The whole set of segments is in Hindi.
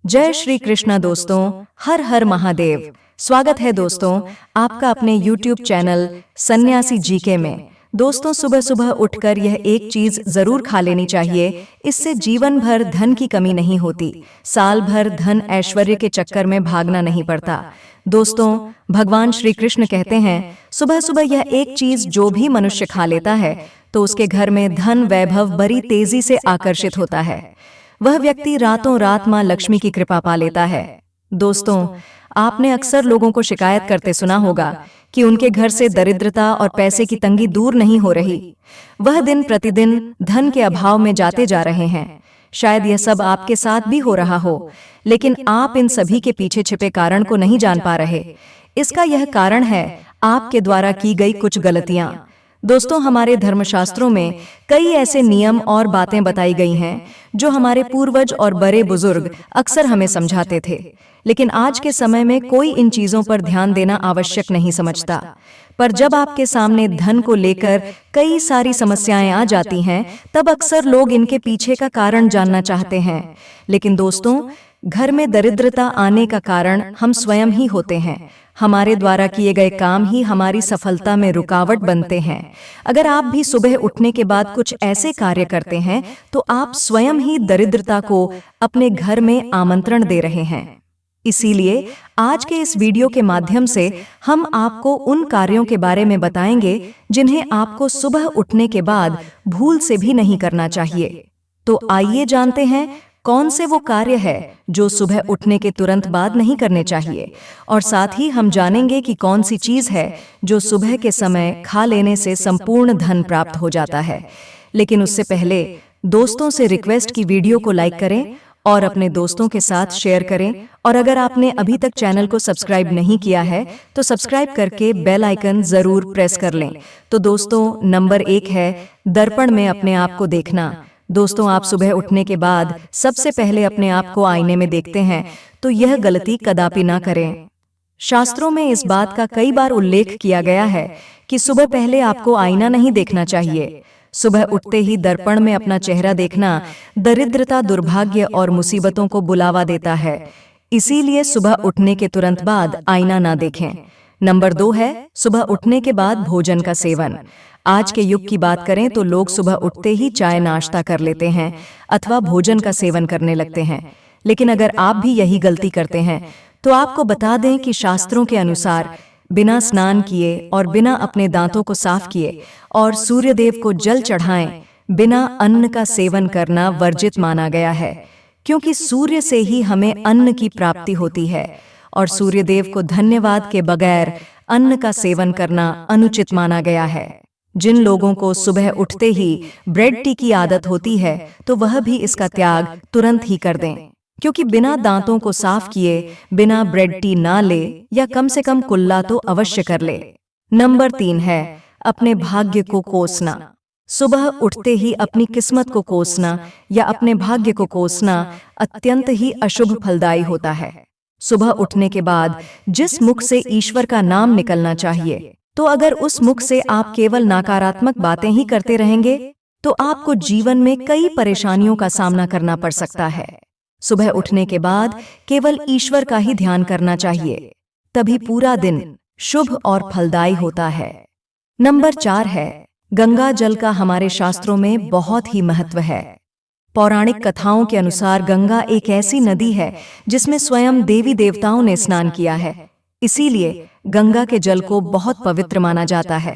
जय श्री कृष्ण दोस्तों, हर हर महादेव। स्वागत है दोस्तों आपका अपने YouTube चैनल सन्यासी जीके में। दोस्तों, सुबह सुबह उठकर यह एक चीज जरूर खा लेनी चाहिए। इससे जीवन भर धन की कमी नहीं होती, साल भर धन ऐश्वर्य के चक्कर में भागना नहीं पड़ता। दोस्तों, भगवान श्री कृष्ण कहते हैं, सुबह सुबह यह एक चीज जो भी मनुष्य खा लेता है तो उसके घर में धन वैभव बड़ी तेजी से आकर्षित होता है। वह व्यक्ति रातों रात मां लक्ष्मी की कृपा पा लेता है। दोस्तों, आपने अक्सर लोगों को शिकायत करते सुना होगा कि उनके घर से दरिद्रता और पैसे की तंगी दूर नहीं हो रही। वह दिन प्रतिदिन धन के अभाव में जाते जा रहे हैं। शायद यह सब आपके साथ भी हो रहा हो, लेकिन आप इन सभी के पीछे छिपे कारण को नहीं जान पा रहे। इसका यह कारण है आपके द्वारा की गई कुछ गलतियां। दोस्तों, हमारे धर्मशास्त्रों में कई ऐसे नियम और बातें बताई गई हैं जो हमारे पूर्वज और बड़े बुजुर्ग अक्सर हमें समझाते थे, लेकिन आज के समय में कोई इन चीजों पर ध्यान देना आवश्यक नहीं समझता। पर जब आपके सामने धन को लेकर कई सारी समस्याएं आ जाती हैं, तब अक्सर लोग इनके पीछे का कारण जानना चाहते हैं। लेकिन दोस्तों, घर में दरिद्रता आने का कारण हम स्वयं ही होते हैं। हमारे द्वारा किए गए काम ही हमारी सफलता में रुकावट बनते हैं। अगर आप भी सुबह उठने के बाद कुछ ऐसे कार्य करते हैं तो आप स्वयं ही दरिद्रता को अपने घर में आमंत्रण दे रहे हैं। इसीलिए आज के इस वीडियो के माध्यम से हम आपको उन कार्यों के बारे में बताएंगे जिन्हें आपको सुबह उठने के बाद भूल से भी नहीं करना चाहिए। तो आइए जानते हैं कौन से वो कार्य है जो सुबह उठने के तुरंत बाद नहीं करने चाहिए, और साथ ही हम जानेंगे कि कौन सी चीज है जो सुबह के समय खा लेने से संपूर्ण धन प्राप्त हो जाता है। लेकिन उससे पहले दोस्तों से रिक्वेस्ट की वीडियो को लाइक करें और अपने दोस्तों के साथ शेयर करें। और अगर आपने अभी तक चैनल को सब्सक्राइब नहीं किया है तो सब्सक्राइब करके बेल आइकन जरूर प्रेस कर लें। तो दोस्तों, नंबर 1 है दर्पण में अपने आप को देखना। दोस्तों, आप सुबह उठने के बाद सबसे पहले अपने आप को आईने में देखते हैं तो यह गलती कदापि ना करें। शास्त्रों में इस बात का कई बार उल्लेख किया गया है कि सुबह पहले आपको आईना नहीं देखना चाहिए। सुबह उठते ही दर्पण में अपना चेहरा देखना दरिद्रता, दुर्भाग्य और मुसीबतों को बुलावा देता है। इसीलिए सुबह उठने के तुरंत बाद आईना ना देखें। नंबर 2 है सुबह उठने के बाद भोजन का सेवन। आज के युग की बात करें तो लोग सुबह उठते ही चाय नाश्ता कर लेते हैं अथवा भोजन का सेवन करने लगते हैं। लेकिन अगर आप भी यही गलती करते हैं तो आपको बता दें कि शास्त्रों के अनुसार बिना स्नान किए और बिना अपने दांतों को साफ किए और सूर्यदेव को जल चढ़ाएं बिना अन्न का सेवन करना वर्जित माना गया है, क्योंकि सूर्य से ही हमें अन्न की प्राप्ति होती है और सूर्यदेव को धन्यवाद के बगैर अन्न का सेवन करना अनुचित माना गया है। जिन लोगों को सुबह उठते ही ब्रेड टी की आदत होती है तो वह भी इसका त्याग तुरंत ही कर दें, क्योंकि बिना दांतों को साफ किए बिना ब्रेड टी ना ले या कम से कम कुल्ला तो अवश्य कर ले। नंबर 3 है अपने भाग्य को कोसना। सुबह उठते ही अपनी किस्मत को कोसना या अपने भाग्य को कोसना अत्यंत ही अशुभ फलदायी होता है। सुबह उठने के बाद जिस मुख से ईश्वर का नाम निकलना चाहिए, तो अगर उस मुख से आप केवल नकारात्मक बातें ही करते रहेंगे तो आपको जीवन में कई परेशानियों का सामना करना पड़ सकता है। सुबह उठने के बाद केवल ईश्वर का ही ध्यान करना चाहिए, तभी पूरा दिन शुभ और फलदायी होता है। नंबर 4 है गंगा जल का हमारे शास्त्रों में बहुत ही महत्व है। पौराणिक कथाओं के अनुसार गंगा एक ऐसी नदी है जिसमें स्वयं देवी देवताओं ने स्नान किया है। इसीलिए गंगा के जल को बहुत पवित्र माना जाता है।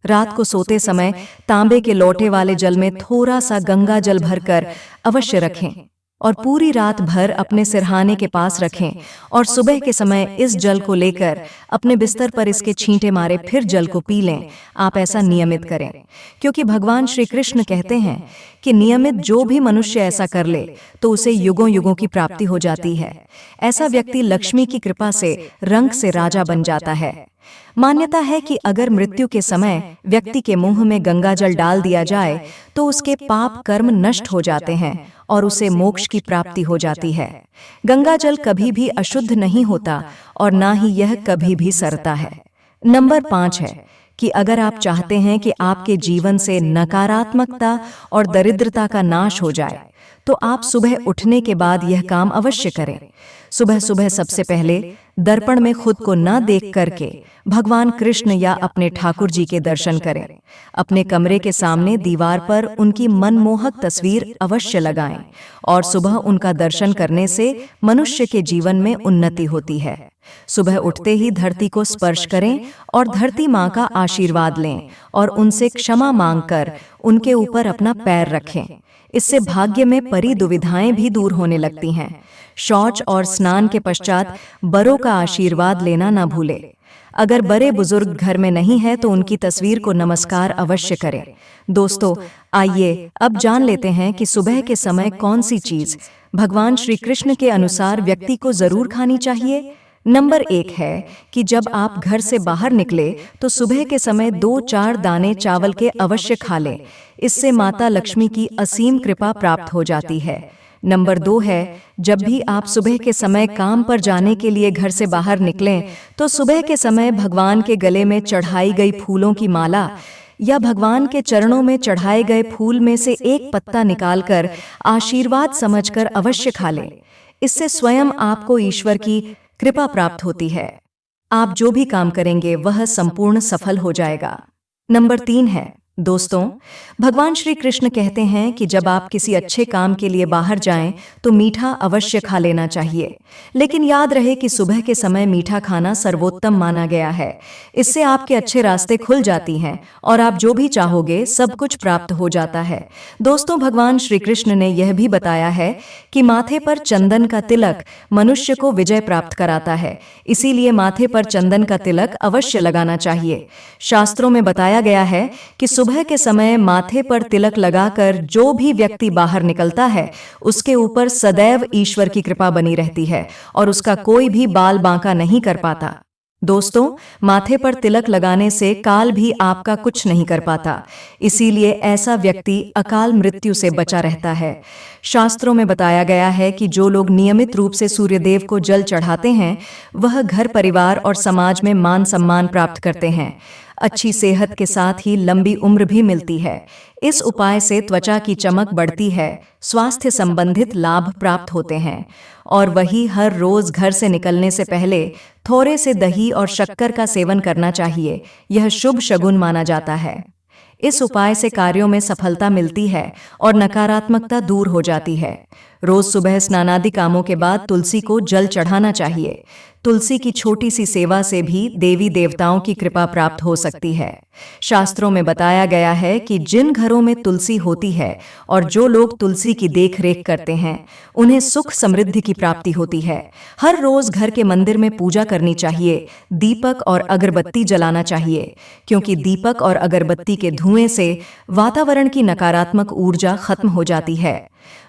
रात को सोते समय तांबे के लोटे वाले जल में थोड़ा सा गंगा जल भरकर अवश्य रखें और पूरी रात भर अपने सिरहाने के पास रखें और सुबह के समय इस जल को लेकर अपने बिस्तर पर इसके छींटे मारे फिर जल को पी लें। आप ऐसा नियमित करें, क्योंकि भगवान श्री कृष्ण कहते हैं कि नियमित जो भी मनुष्य ऐसा कर ले तो उसे युगों युगों की प्राप्ति हो जाती है। ऐसा व्यक्ति लक्ष्मी की कृपा से रंग से राजा बन जाता है। मान्यता है कि अगर मृत्यु के समय व्यक्ति के मुंह में गंगा जल डाल दिया जाए तो उसके पाप कर्म नष्ट हो जाते हैं और उसे मोक्ष की प्राप्ति हो जाती है। गंगा जल कभी भी अशुद्ध नहीं होता और ना ही यह कभी भी सरता है। नंबर 5 है कि अगर आप चाहते हैं कि आपके जीवन से नकारात्मकता और दरिद्रता का नाश हो जाए तो आप सुबह उठने के बाद यह काम अवश्य करें। सुबह सुबह सबसे पहले दर्पण में खुद को न देख करके भगवान कृष्ण या अपने ठाकुर जी के दर्शन करें। अपने कमरे के सामने दीवार पर उनकी मनमोहक तस्वीर अवश्य लगाएं और सुबह उनका दर्शन करने से मनुष्य के जीवन में उन्नति होती है। सुबह उठते ही धरती को स्पर्श करें और धरती माँ का आशीर्वाद लें और उनसे क्षमा मांगकर उनके ऊपर अपना पैर रखें। इससे भाग्य में परी दुविधाएं भी दूर होने लगती हैं। शौच और स्नान के पश्चात बड़ों का आशीर्वाद लेना न भूलें। अगर बड़े बुजुर्ग घर में नहीं है तो उनकी तस्वीर को नमस्कार अवश्य करें। दोस्तों, आइए अब जान लेते हैं कि सुबह के समय कौन सी चीज भगवान श्री कृष्ण के अनुसार व्यक्ति को जरूर खानी चाहिए। नंबर 1 है कि जब आप घर से बाहर निकले तो सुबह के समय 2-4 दाने चावल के अवश्य खा लें। इससे माता लक्ष्मी की असीम कृपा प्राप्त हो जाती है। नंबर 2 है, जब भी आप सुबह के समय काम पर जाने के लिए घर से बाहर निकलें तो सुबह के समय भगवान के गले में चढ़ाई गई फूलों की माला या भगवान के चरणों में चढ़ाए गए फूल में से एक पत्ता निकालकर आशीर्वाद समझकर अवश्य खा लें। इससे स्वयं आपको ईश्वर की कृपा प्राप्त होती है। आप जो भी काम करेंगे वह संपूर्ण सफल हो जाएगा। नंबर 3 है, दोस्तों, भगवान श्री कृष्ण कहते हैं कि जब आप किसी अच्छे काम के लिए बाहर जाएं तो मीठा अवश्य खा लेना चाहिए। लेकिन याद रहे कि सुबह के समय मीठा खाना सर्वोत्तम माना गया है। इससे आपके अच्छे रास्ते खुल जाती हैं और आप जो भी चाहोगे सब कुछ प्राप्त हो जाता है। दोस्तों, भगवान श्री कृष्ण ने यह भी बताया है कि माथे पर चंदन का तिलक मनुष्य को विजय प्राप्त कराता है। इसीलिए माथे पर चंदन का तिलक अवश्य लगाना चाहिए। शास्त्रों में बताया गया है कि सुबह के समय माथे पर तिलक लगाकर जो भी व्यक्ति बाहर निकलता है उसके ऊपर सदैव ईश्वर की कृपा बनी रहती है और उसका कोई भी बाल बांका नहीं कर पाता। दोस्तों, माथे पर तिलक लगाने से काल भी आपका कुछ नहीं कर पाता। इसीलिए ऐसा व्यक्ति अकाल मृत्यु से बचा रहता है। शास्त्रों में बताया गया है कि जो लोग नियमित रूप से सूर्यदेव को जल चढ़ाते हैं वह घर परिवार और समाज में मान सम्मान प्राप्त करते हैं। अच्छी सेहत के साथ ही लंबी उम्र भी मिलती है। इस उपाय से त्वचा की चमक बढ़ती है, स्वास्थ्य संबंधित लाभ प्राप्त होते हैं। और वही हर रोज घर से निकलने से पहले थोड़े से दही और शक्कर का सेवन करना चाहिए। यह शुभ शगुन माना जाता है। इस उपाय से कार्यों में सफलता मिलती है और नकारात्मकता दूर हो जाती है। रोज सुबह स्नानादि कामों के बाद तुलसी को जल चढ़ाना चाहिए। तुलसी की छोटी सी सेवा से भी देवी देवताओं की कृपा प्राप्त हो सकती है। शास्त्रों में बताया गया है कि जिन घरों में तुलसी होती है और जो लोग तुलसी की देखरेख करते हैं उन्हें सुख समृद्धि की प्राप्ति होती है। हर रोज घर के मंदिर में पूजा करनी चाहिए। दीपक और अगरबत्ती जलाना चाहिए, क्योंकि दीपक और अगरबत्ती के धुएं से वातावरण की नकारात्मक ऊर्जा खत्म हो जाती है।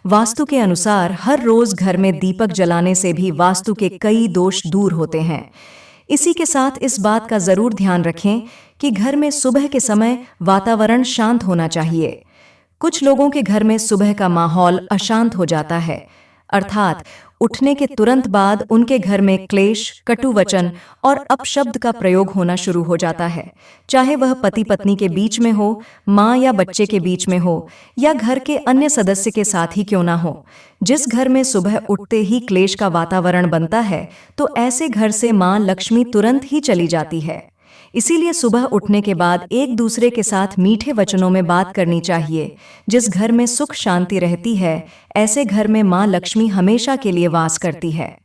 वास्तु के अनुसार हर रोज घर में दीपक जलाने से भी वास्तु के कई दोष दूर होते हैं। इसी के साथ इस बात का जरूर ध्यान रखें कि घर में सुबह के समय वातावरण शांत होना चाहिए। कुछ लोगों के घर में सुबह का माहौल अशांत हो जाता है, अर्थात उठने के तुरंत बाद उनके घर में क्लेश, कटु वचन और अपशब्द का प्रयोग होना शुरू हो जाता है। चाहे वह पति पत्नी के बीच में हो, माँ या बच्चे के बीच में हो या घर के अन्य सदस्य के साथ ही क्यों ना हो। जिस घर में सुबह उठते ही क्लेश का वातावरण बनता है तो ऐसे घर से माँ लक्ष्मी तुरंत ही चली जाती है। इसीलिए सुबह उठने के बाद एक दूसरे के साथ मीठे वचनों में बात करनी चाहिए। जिस घर में सुख शांति रहती है ऐसे घर में माँ लक्ष्मी हमेशा के लिए वास करती है।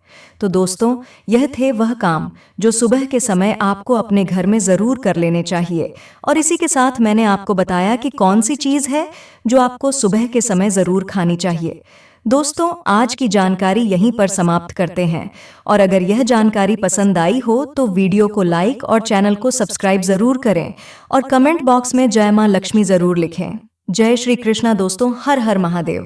तो दोस्तों, यह थे वह काम जो सुबह के समय आपको अपने घर में जरूर कर लेने चाहिए। और इसी के साथ मैंने आपको बताया कि कौन सी चीज है जो आपको सुबह के समय जरूर खानी चाहिए। दोस्तों, आज की जानकारी यहीं पर समाप्त करते हैं और अगर यह जानकारी पसंद आई हो तो वीडियो को लाइक और चैनल को सब्सक्राइब जरूर करें और कमेंट बॉक्स में जय मां लक्ष्मी जरूर लिखें। जय श्री कृष्णा दोस्तों, हर हर महादेव।